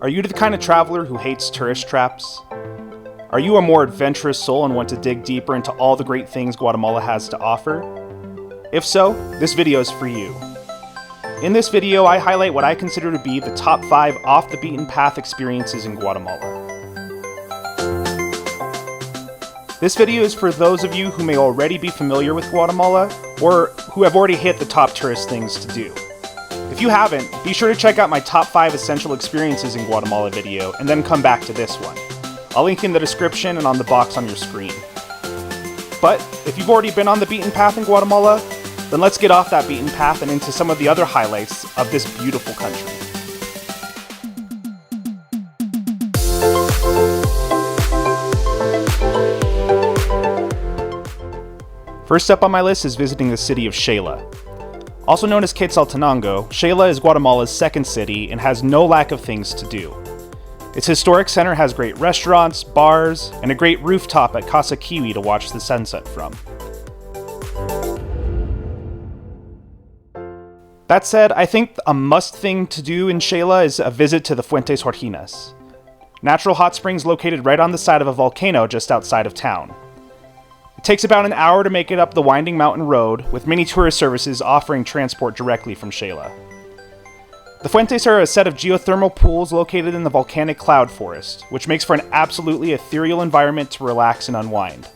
Are you the kind of traveler who hates tourist traps? Are you a more adventurous soul and want to dig deeper into all the great things Guatemala has to offer? If so, this video is for you. In this video, I highlight what I consider to be the top 5 off-the-beaten-path experiences in Guatemala. This video is for those of you who may already be familiar with Guatemala, or who have already hit the top tourist things to do. If you haven't, be sure to check out my top 5 essential experiences in Guatemala video, and then come back to this one. I'll link in the description and on the box on your screen. But if you've already been on the beaten path in Guatemala, then let's get off that beaten path and into some of the other highlights of this beautiful country. First up on my list is visiting the city of Xela. Also known as Quetzaltenango, Xela is Guatemala's second city and has no lack of things to do. Its historic center has great restaurants, bars, and a great rooftop at Casa Kiwi to watch the sunset from. That said, I think a must thing to do in Xela is a visit to the Fuentes Georginas, natural hot springs located right on the side of a volcano just outside of town. It takes about an hour to make it up the winding mountain road, with many tourist services offering transport directly from Xela. The Fuentes are a set of geothermal pools located in the volcanic cloud forest, which makes for an absolutely ethereal environment to relax and unwind.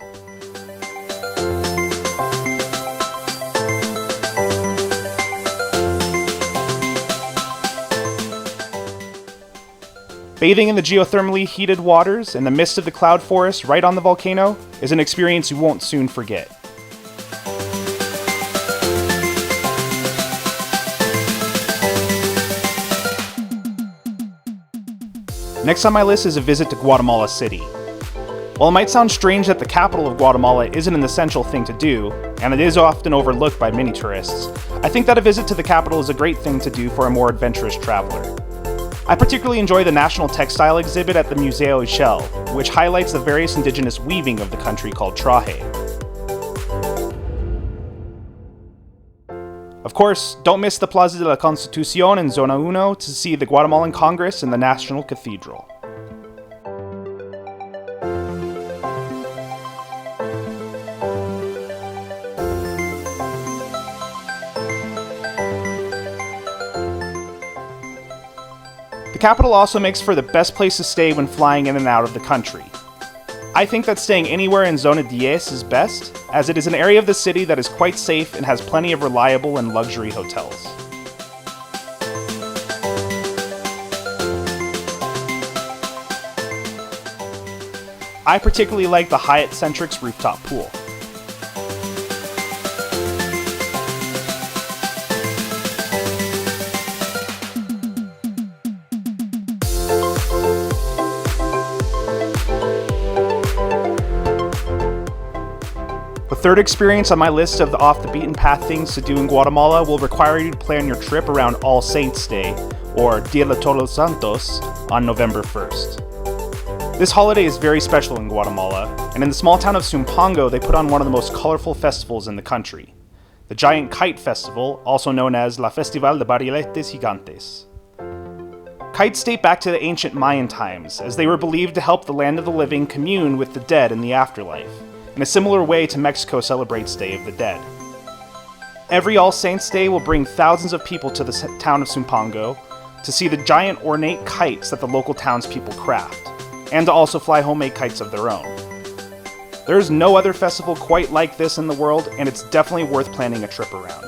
Bathing in the geothermally heated waters in the midst of the cloud forest right on the volcano is an experience you won't soon forget. Next on my list is a visit to Guatemala City. While it might sound strange that the capital of Guatemala isn't an essential thing to do, and it is often overlooked by many tourists, I think that a visit to the capital is a great thing to do for a more adventurous traveler. I particularly enjoy the National Textile exhibit at the Museo Xela, which highlights the various indigenous weaving of the country called traje. Of course, don't miss the Plaza de la Constitucion in Zona 1 to see the Guatemalan Congress and the National Cathedral. The capital also makes for the best place to stay when flying in and out of the country. I think that staying anywhere in Zona 10 is best, as it is an area of the city that is quite safe and has plenty of reliable and luxury hotels. I particularly like the Hyatt Centric's rooftop pool. The third experience on my list of the off-the-beaten-path things to do in Guatemala will require you to plan your trip around All Saints Day, or Dia de Todos los Santos, on November 1st. This holiday is very special in Guatemala, and in the small town of Sumpango they put on one of the most colorful festivals in the country, the Giant Kite Festival, also known as La Festival de Barriletes Gigantes. Kites date back to the ancient Mayan times, as they were believed to help the land of the living commune with the dead in the afterlife, in a similar way to Mexico celebrates Day of the Dead. Every All Saints Day will bring thousands of people to the town of Sumpango to see the giant ornate kites that the local townspeople craft, and to also fly homemade kites of their own. There is no other festival quite like this in the world, and it's definitely worth planning a trip around.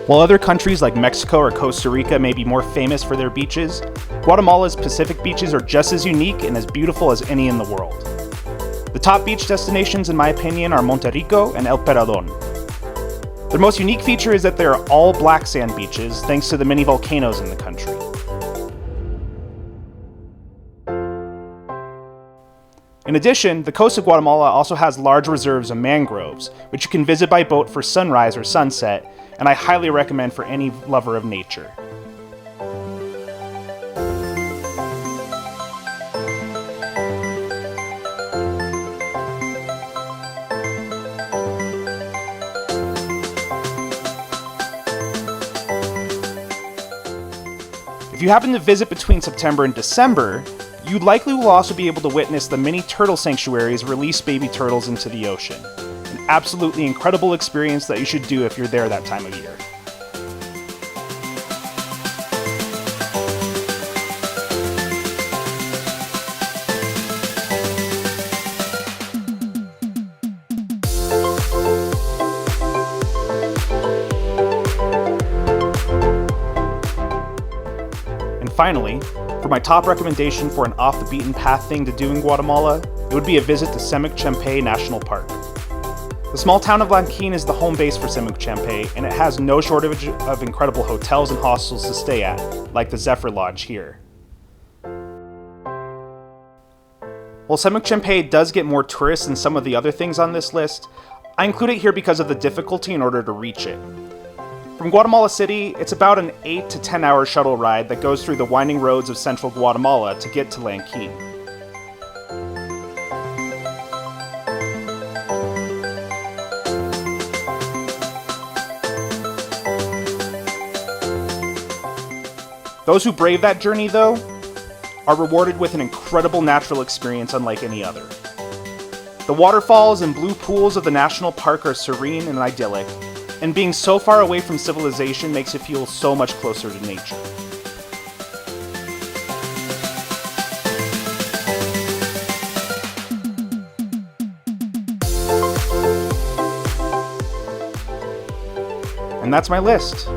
While other countries like Mexico or Costa Rica may be more famous for their beaches, Guatemala's Pacific beaches are just as unique and as beautiful as any in the world. The top beach destinations, in my opinion, are Monterrico and El Paredon. Their most unique feature is that they are all black sand beaches thanks to the many volcanoes in the country. In addition, the coast of Guatemala also has large reserves of mangroves, which you can visit by boat for sunrise or sunset, and I highly recommend for any lover of nature. If you happen to visit between September and December, you likely will also be able to witness the many turtle sanctuaries release baby turtles into the ocean. An absolutely incredible experience that you should do if you're there that time of year. And finally, for my top recommendation for an off-the-beaten-path thing to do in Guatemala, it would be a visit to Semuc Chempey National Park. The small town of Lanquin is the home base for Semuc Champey, and it has no shortage of incredible hotels and hostels to stay at, like the Zephyr Lodge here. While Semuc Champey does get more tourists than some of the other things on this list, I include it here because of the difficulty in order to reach it. From Guatemala City, it's about an 8 to 10 hour shuttle ride that goes through the winding roads of central Guatemala to get to Lanquin. Those who brave that journey, though, are rewarded with an incredible natural experience unlike any other. The waterfalls and blue pools of the national park are serene and idyllic, and being so far away from civilization makes it feel so much closer to nature. And that's my list.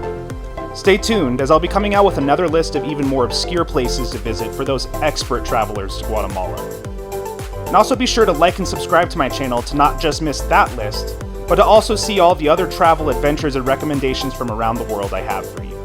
Stay tuned, as I'll be coming out with another list of even more obscure places to visit for those expert travelers to Guatemala. And also be sure to like and subscribe to my channel to not just miss that list, but to also see all the other travel adventures and recommendations from around the world I have for you.